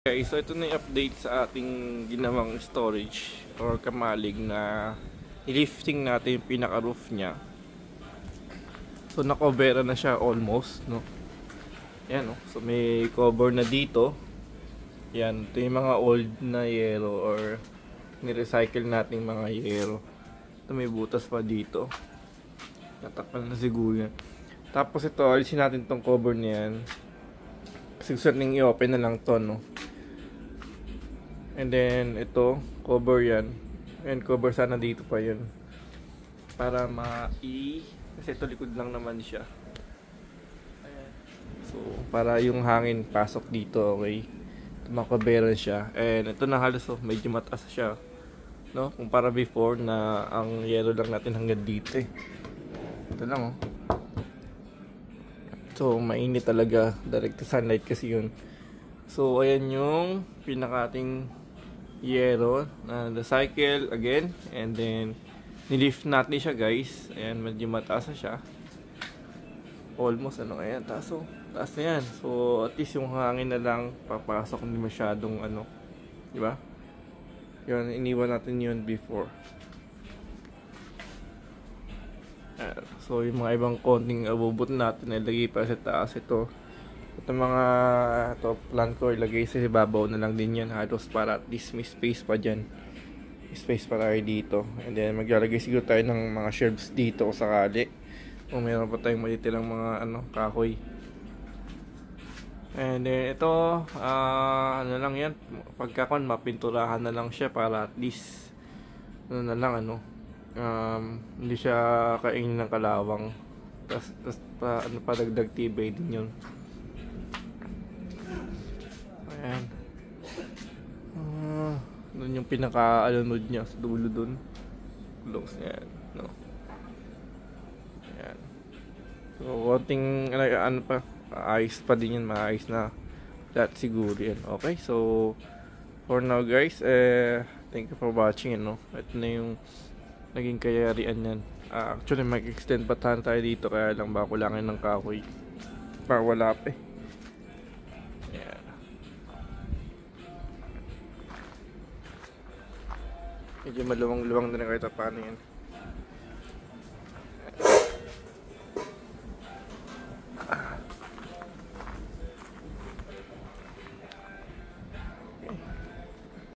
Okay, so ito na yung update sa ating ginawang storage or kamalig na lifting natin yung pinaka-roof niya. So na-coveran na siya almost, no? Yan, no? So may cover na dito. Yan, ito yung mga old na yero or ni-recycle nating mga yero. Ito may butas pa dito. Natakpan na siguro yan. Tapos ito, alisin natin tong cover niyan. Kasi gusto natin i-open na lang to, no? And then ito, cover yan. And cover sana dito pa yun. Para kasi ito likod lang naman siya. Ayan. So, para yung hangin pasok dito, okay. Makaberan siya. And ito na halos, medyo mataas siya. No? Kung para before na ang yellow lang natin hanggang dito eh. Ito lang oh. So, mainit talaga. Direct to sunlight kasi yun. So, ayan yung pinakating yero na recycle again, and then nilift natin siya guys. Ayan, medyo mataas na siya, almost ayan, taas na yan. So at least yung hangin na lang papasok, hindi masyadong di ba? Yun, iniwan natin yun before. So yung mga ibang konting abubot natin ilagay pa sa taas. Ito mga plant ko ilagay sa ibabaw na lang din yan halos, para at least may space pa dyan, space para dito. And then maglalagay siguro tayo ng mga shelves dito kung sakali, kung meron pa tayong malitirang mga kahoy. And then ito lang yan, pagkakon mapinturahan na lang siya para at least na lang hindi siya kaingin ng kalawang. Tas padagdag tibay din yun. Ayan. Doon yung pinaka-alunod niya sa dulo doon. Close yan, no. Ayan. So, konting ayos pa din yan, maayos na lahat siguro yan. Okay, so for now guys, thank you for watching, no. Ito na yung naging kayarian yan. Actually, mag-extend pa tayo dito, kaya lang ba kulangan ng kahoy. Para wala pa eh. Medyo maluwang-luwang na rin kahit paano yan.